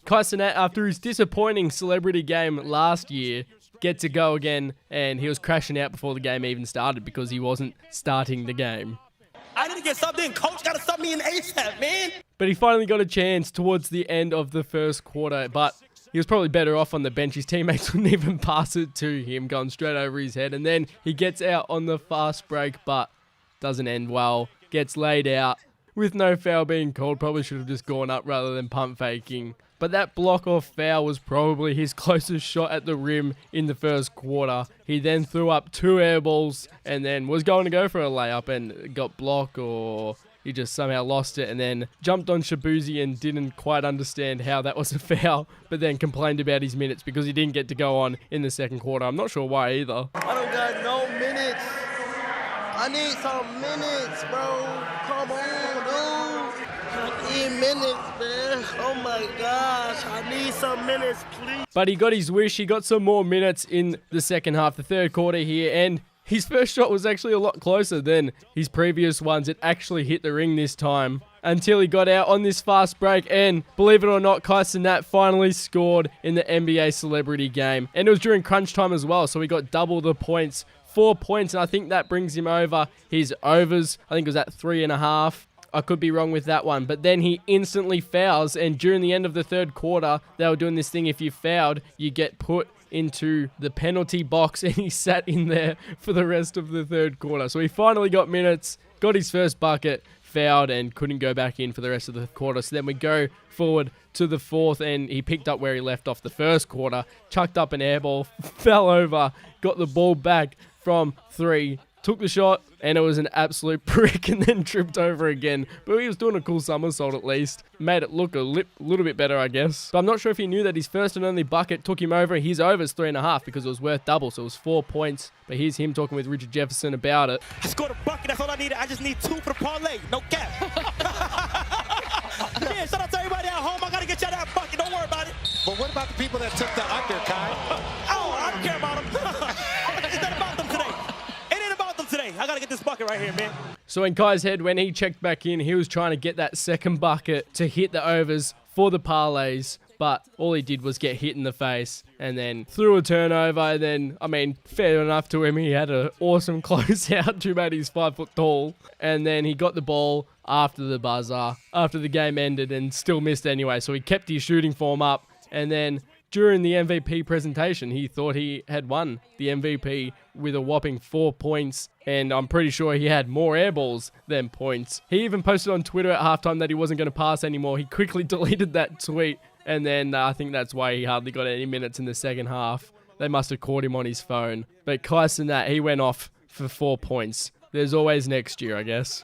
Kai Cenat, after his disappointing celebrity game last year, gets to go again, and he was crashing out before the game even started because he wasn't starting the game. I need to get subbed in. Coach got to sub me in ASAP, man. But he finally got a chance towards the end of the first quarter, but he was probably better off on the bench. His teammates wouldn't even pass it to him, going straight over his head. And then he gets out on the fast break, but doesn't end well. Gets laid out with no foul being called. Probably should have just gone up rather than pump faking. But that block off foul was probably his closest shot at the rim in the first quarter. He then threw up 2 air balls and then was going to go for a layup and got blocked, or he just somehow lost it and then jumped on Shabuzi and didn't quite understand how that was a foul, but then complained about his minutes because he didn't get to go on in the second quarter. I'm not sure why either. I don't got no minutes. I need some minutes, bro. Come on, dude. I need minutes, man. Oh my gosh, I need some minutes, please. But he got his wish. He got some more minutes in the second half, the third quarter here, and his first shot was actually a lot closer than his previous ones. It actually hit the ring this time until he got out on this fast break. And believe it or not, Kai Cenat finally scored in the NBA celebrity game. And it was during crunch time as well, so he got double the points, 4 points. And I think that brings him over his overs. I think it was at 3.5. I could be wrong with that one. But then he instantly fouls. And during the end of the third quarter, they were doing this thing. If you fouled, you get put into the penalty box, and he sat in there for the rest of the third quarter. So he finally got minutes, got his first bucket, fouled, and couldn't go back in for the rest of the quarter. So then we go forward to the fourth, and he picked up where he left off the first quarter, chucked up an air ball, fell over, got the ball back from 3, took the shot, and it was an absolute prick, and then tripped over again. But he was doing a cool somersault at least. Made it look a little bit better, I guess. But I'm not sure if he knew that his first and only bucket took him over. His over's 3.5 because it was worth double, so it was 4 points. But here's him talking with Richard Jefferson about it. I scored a bucket. That's all I needed. I just need 2 for the parlay. No cap. Yeah, shout out to everybody at home. I got to get y'all that bucket. Don't worry about it. But what about the people that took the under, Kai? Oh, I don't care about them. It's not about them today. It ain't about them today. I got to get this bucket right here, man. So in Kai's head, when he checked back in, he was trying to get that second bucket to hit the overs for the parlays, but all he did was get hit in the face and then threw a turnover. And then, I mean, fair enough to him, he had an awesome closeout. Too bad he's 5 foot tall. And then he got the ball after the buzzer, after the game ended, and still missed anyway. So he kept his shooting form up. And then during the MVP presentation, he thought he had won the MVP with a whopping 4 points, and I'm pretty sure he had more air balls than points. He even posted on Twitter at halftime that he wasn't going to pass anymore. He quickly deleted that tweet, and then I think that's why he hardly got any minutes in the second half. They must have caught him on his phone. But Kai Cenat, he went off for 4 points. There's always next year, I guess.